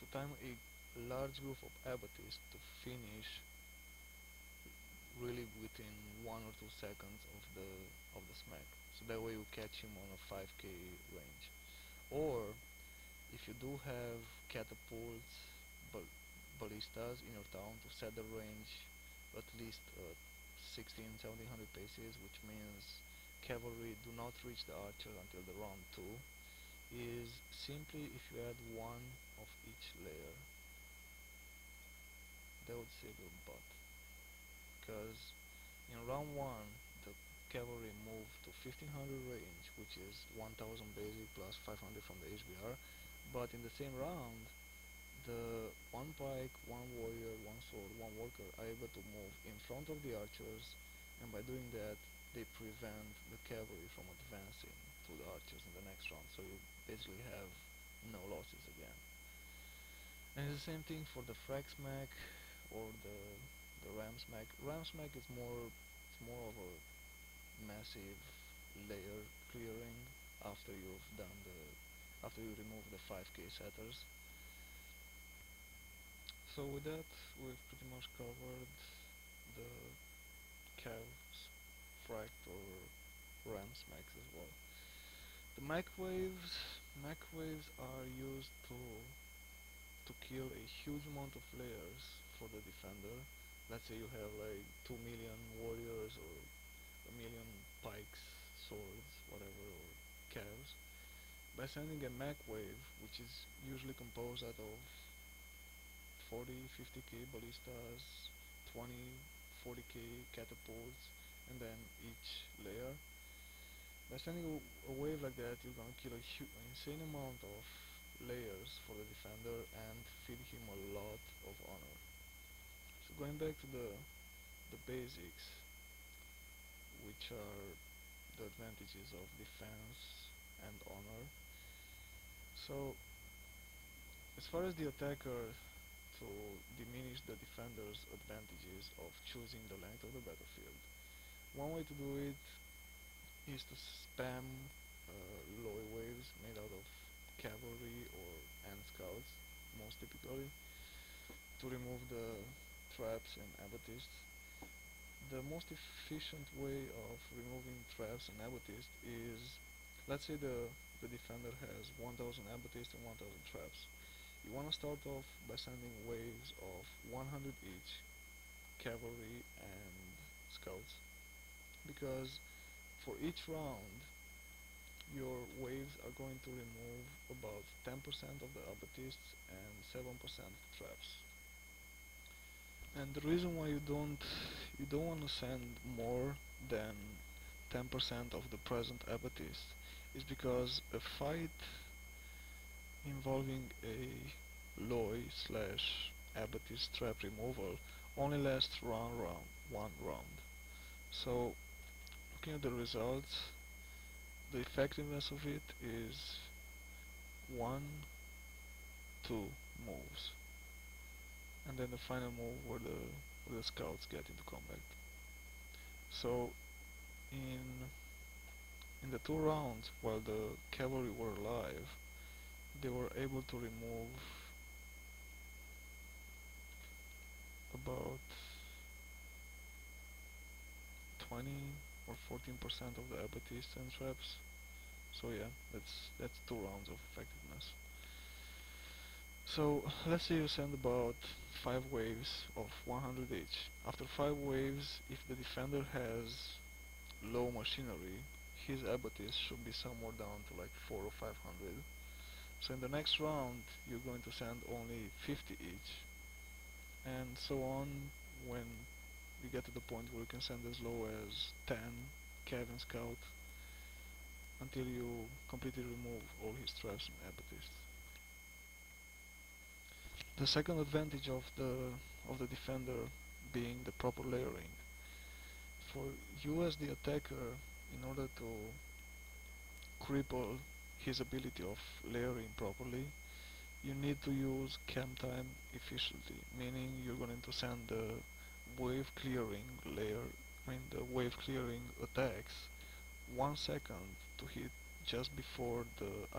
to time a large group of abattis to finish really within 1 or 2 seconds of the smack. So that way you catch him on a 5k range. Or if you do have catapults, bal ballistas in your town to set the range at least 16-1700 paces, which means cavalry do not reach the archers until the round 2, is simply if you add one of each layer. That would save your butt, because in round 1 the cavalry move to 1500 range, which is 1000 basic plus 500 from the HBR, but in the same round the one pike, one warrior, one sword, one worker are able to move in front of the archers, and by doing that they prevent the cavalry from advancing to the archers in the next round, so you basically have no losses again. And it's the same thing for the frag smack or the ram smack. Ram smack is more of a massive layer clearing after you've done after you remove the 5k setters. So with that, we've pretty much covered the cavs, fract or ram smacks as well. The microwaves are used to kill a huge amount of layers for the defender. Let's say you have like 2 million warriors or a million pikes, swords, whatever, or cavs. By sending a mech wave, which is usually composed out of 40, 50k ballistas, 20, 40k catapults, and then each layer. By sending a wave like that, you're gonna kill an insane amount of layers for the defender and feed him a lot of honor. So going back to the basics, which are the advantages of defense and honor. So as far as the attacker, to diminish the defender's advantages of choosing the length of the battlefield, one way to do it is to spam low waves made out of cavalry or and scouts, most typically, to remove the traps and abattists. The most efficient way of removing traps and abattists is, let's say the defender has 1000 abattists and 1000 traps. You want to start off by sending waves of 100 each, cavalry and scouts, because for each round your waves are going to remove about 10% of the abattists and 7% of the traps. And the reason why you don't want to send more than 10% of the present abattists is because a fight involving a Loi slash abattis trap removal only lasts one round. So looking at the results, the effectiveness of it is 1-2 moves, and then the final move where the scouts get into combat. So in the 2 rounds while the cavalry were alive, they were able to remove about 20 or 14% of the abattis and traps. So yeah, that's 2 rounds of effectiveness. So let's say you send about 5 waves of 100 each. After 5 waves, if the defender has low machinery, his abattis should be somewhere down to like 4 or 500. So in the next round, you're going to send only 50 each, and so on when you get to the point where you can send as low as 10 Cav and Scout until you completely remove all his traps and abattis. The second advantage of the defender being the proper layering. For you as the attacker, in order to cripple his ability of layering properly, you need to use cam time efficiently, meaning you're going to send the wave clearing the wave clearing attacks 1 second to hit just before the